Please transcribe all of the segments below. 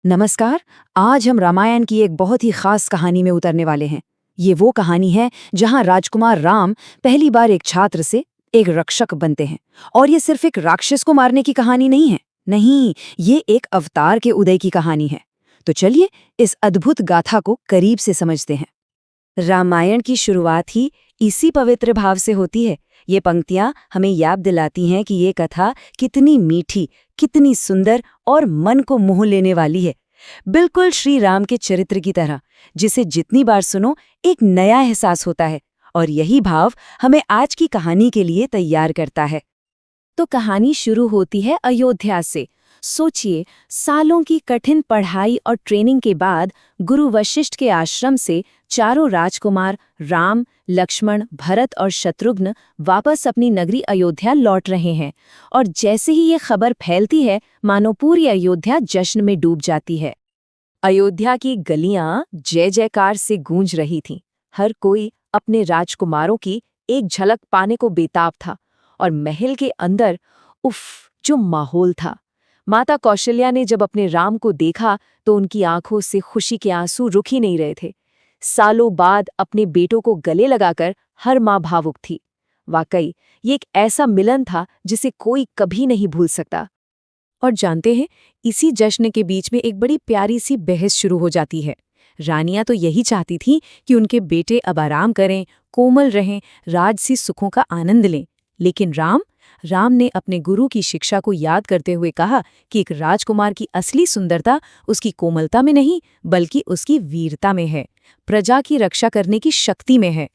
नमस्कार। आज हम रामायण की एक बहुत ही खास कहानी में उतरने वाले हैं। ये वो कहानी है जहां राजकुमार राम पहली बार एक छात्र से एक रक्षक बनते हैं। और ये सिर्फ एक राक्षस को मारने की कहानी नहीं है। नहीं, ये एक अवतार के उदय की कहानी है। तो चलिए इस अद्भुत गाथा को करीब से समझते हैं। रामायण की शुरुआत ही इसी पवित्र भाव से होती है। ये पंक्तियां हमें याद दिलाती हैं कि ये कथा कितनी मीठी, कितनी सुंदर और मन को मोह लेने वाली है। बिल्कुल श्री राम के चरित्र की तरह, जिसे जितनी बार सुनो एक नया एहसास होता है। और यही भाव हमें आज की कहानी के लिए तैयार करता है। तो कहानी शुरू होती है अयोध्या से। सोचिए, सालों की कठिन पढ़ाई और ट्रेनिंग के बाद गुरु वशिष्ठ के आश्रम से चारों राजकुमार राम, लक्ष्मण, भरत और शत्रुघ्न वापस अपनी नगरी अयोध्या लौट रहे हैं। और जैसे ही ये खबर फैलती है, मानो पूरी अयोध्या जश्न में डूब जाती है। अयोध्या की गलियां जय जयकार से गूंज रही थीं। हर कोई अपने राजकुमारों की एक झलक पाने को बेताब था। और महल के अंदर उफ, जो माहौल था! माता कौशल्या ने जब अपने राम को देखा तो उनकी आंखों से खुशी के आंसू रुक ही नहीं रहे थे। सालों बाद अपने बेटों को गले लगाकर हर माँ भावुक थी। वाकई ये एक ऐसा मिलन था जिसे कोई कभी नहीं भूल सकता। और जानते हैं, इसी जश्न के बीच में एक बड़ी प्यारी सी बहस शुरू हो जाती है। रानियां तो यही चाहती थीं कि उनके बेटे अब आराम करें, कोमल रहें, राजसी सुखों का आनंद लें। लेकिन राम ने अपने गुरु की शिक्षा को याद करते हुए कहा कि एक राजकुमार की असली सुंदरता उसकी कोमलता में नहीं, बल्कि उसकी वीरता में है, प्रजा की रक्षा करने की शक्ति में है।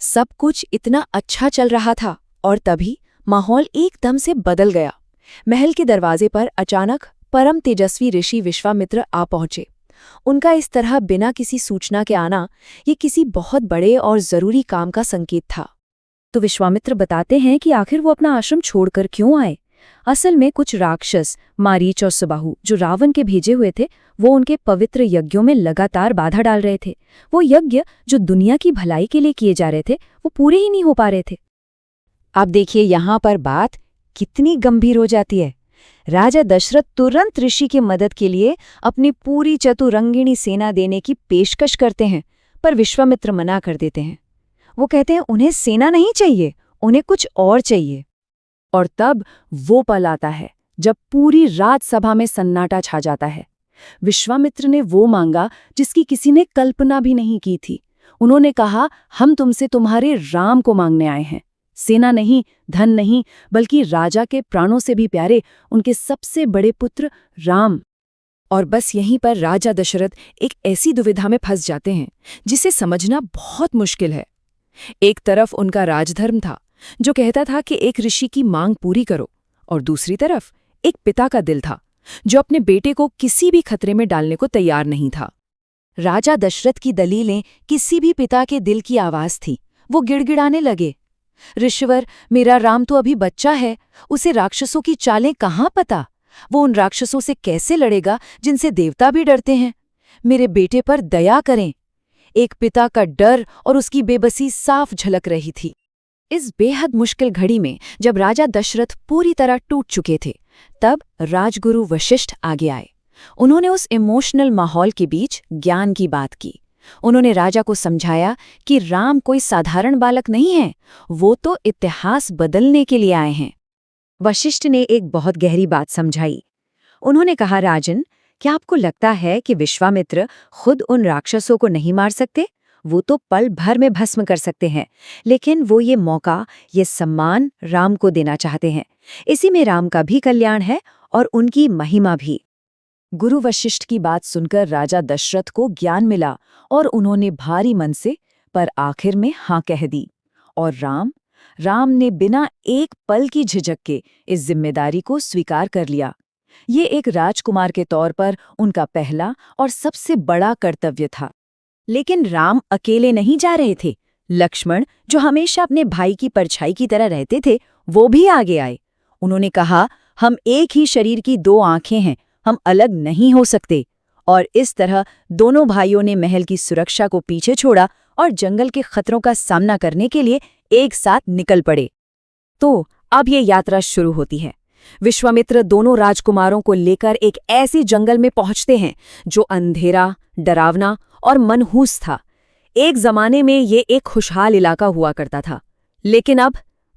सब कुछ इतना अच्छा चल रहा था और तभी माहौल एकदम से बदल गया। महल के दरवाजे पर अचानक परम तेजस्वी ऋषि विश्वामित्र आ पहुंचे। उनका इस तरह बिना किसी सूचना के आना ये किसी बहुत बड़े और जरूरी काम का संकेत था। तो विश्वामित्र बताते हैं कि आखिर वो अपना आश्रम छोड़कर क्यों आए। असल में कुछ राक्षस मारीच और सुबाहु, जो रावण के भेजे हुए थे, वो उनके पवित्र यज्ञों में लगातार बाधा डाल रहे थे। वो यज्ञ जो दुनिया की भलाई के लिए किए जा रहे थे, वो पूरे ही नहीं हो पा रहे थे। अब देखिए, यहाँ पर बात कितनी गंभीर हो जाती है। राजा दशरथ तुरंत ऋषि की मदद के लिए अपनी पूरी चतुरंगिणी सेना देने की पेशकश करते हैं, पर विश्वामित्र मना कर देते हैं। वो कहते हैं उन्हें सेना नहीं चाहिए, उन्हें कुछ और चाहिए। और तब वो पल आता है जब पूरी राजसभा में सन्नाटा छा जाता है। विश्वामित्र ने वो मांगा जिसकी किसी ने कल्पना भी नहीं की थी। उन्होंने कहा, हम तुमसे तुम्हारे राम को मांगने आए हैं। सेना नहीं, धन नहीं, बल्कि राजा के प्राणों से भी प्यारे उनके सबसे बड़े पुत्र राम। और बस यहीं पर राजा दशरथ एक ऐसी दुविधा में फंस जाते हैं जिसे समझना बहुत मुश्किल है। एक तरफ उनका राजधर्म था जो कहता था कि एक ऋषि की मांग पूरी करो, और दूसरी तरफ एक पिता का दिल था जो अपने बेटे को किसी भी खतरे में डालने को तैयार नहीं था। राजा दशरथ की दलीलें किसी भी पिता के दिल की आवाज थी। वो गिड़गिड़ाने लगे, ऋषिवर, मेरा राम तो अभी बच्चा है, उसे राक्षसों की चालें कहाँ पता। वो उन राक्षसों से कैसे लड़ेगा जिनसे देवता भी डरते हैं। मेरे बेटे पर दया करें। एक पिता का डर और उसकी बेबसी साफ झलक रही थी। इस बेहद मुश्किल घड़ी में जब राजा दशरथ पूरी तरह टूट चुके थे, तब राजगुरु वशिष्ठ आगे आए। उन्होंने उस इमोशनल माहौल के बीच ज्ञान की बात की। उन्होंने राजा को समझाया कि राम कोई साधारण बालक नहीं है, वो तो इतिहास बदलने के लिए आए हैं। वशिष्ठ ने एक बहुत गहरी बात समझाई। उन्होंने कहा, राजन, क्या आपको लगता है कि विश्वामित्र खुद उन राक्षसों को नहीं मार सकते? वो तो पल भर में भस्म कर सकते हैं, लेकिन वो ये मौका, ये सम्मान राम को देना चाहते हैं। इसी में राम का भी कल्याण है और उनकी महिमा भी। गुरु वशिष्ठ की बात सुनकर राजा दशरथ को ज्ञान मिला और उन्होंने भारी मन से पर आखिर में हाँ कह दी। और राम ने बिना एक पल की झिझक के इस जिम्मेदारी को स्वीकार कर लिया। ये एक राजकुमार के तौर पर उनका पहला और सबसे बड़ा कर्तव्य था। लेकिन राम अकेले नहीं जा रहे थे। लक्ष्मण, जो हमेशा अपने भाई की परछाई की तरह रहते थे, वो भी आगे आए। उन्होंने कहा, हम एक ही शरीर की दो आंखें हैं, हम अलग नहीं हो सकते। और इस तरह दोनों भाइयों ने महल की सुरक्षा को पीछे छोड़ा और जंगल के खतरों का सामना करने के लिए एक साथ निकल पड़े। तो अब ये यात्रा शुरू होती है। विश्वामित्र दोनों राजकुमारों को लेकर एक ऐसे जंगल में पहुंचते हैं जो अंधेरा, डरावना और मनहूस था। एक जमाने में ये एक खुशहाल इलाका हुआ करता था, लेकिन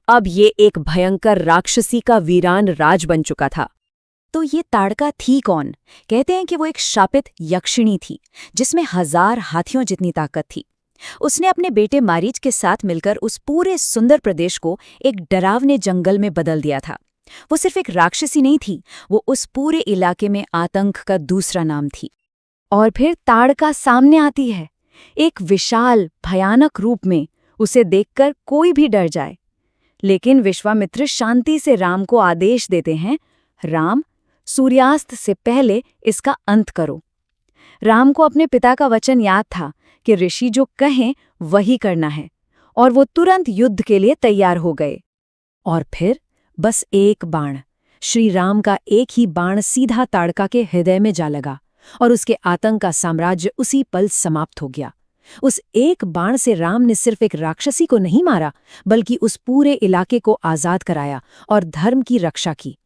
अब ये एक भयंकर राक्षसी का वीरान राज बन चुका था। तो ये ताड़का थी कौन? कहते हैं कि वो एक शापित यक्षिणी थी जिसमें 1000 हाथियों जितनी ताकत थी। उसने अपने बेटे मारीच के साथ मिलकर उस पूरे सुंदर प्रदेश को एक डरावने जंगल में बदल दिया था। वो सिर्फ एक राक्षसी नहीं थी, वो उस पूरे इलाके में आतंक का दूसरा नाम थी। और फिर ताड़का सामने आती है, एक विशाल भयानक रूप में। उसे देखकर कोई भी डर जाए। लेकिन विश्वामित्र शांति से राम को आदेश देते हैं, राम, सूर्यास्त से पहले इसका अंत करो। राम को अपने पिता का वचन याद था कि ऋषि जो कहें वही करना है, और वो तुरंत युद्ध के लिए तैयार हो गए। और फिर बस एक बाण, श्री राम का एक ही बाण सीधा ताड़का के हृदय में जा लगा और उसके आतंक का साम्राज्य उसी पल समाप्त हो गया। उस एक बाण से राम ने सिर्फ एक राक्षसी को नहीं मारा, बल्कि उस पूरे इलाके को आजाद कराया और धर्म की रक्षा की।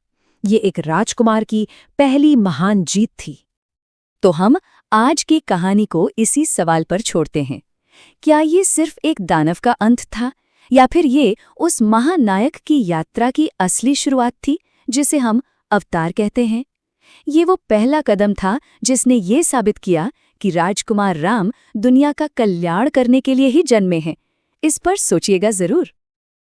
ये एक राजकुमार की पहली महान जीत थी। तो हम आज की कहानी को इसी सवाल पर छोड़ते हैं, क्या ये सिर्फ एक दानव का अंत था, या फिर ये उस महानायक की यात्रा की असली शुरुआत थी जिसे हम अवतार कहते हैं? ये वो पहला कदम था जिसने ये साबित किया कि राजकुमार राम दुनिया का कल्याण करने के लिए ही जन्मे हैं। इस पर सोचिएगा जरूर।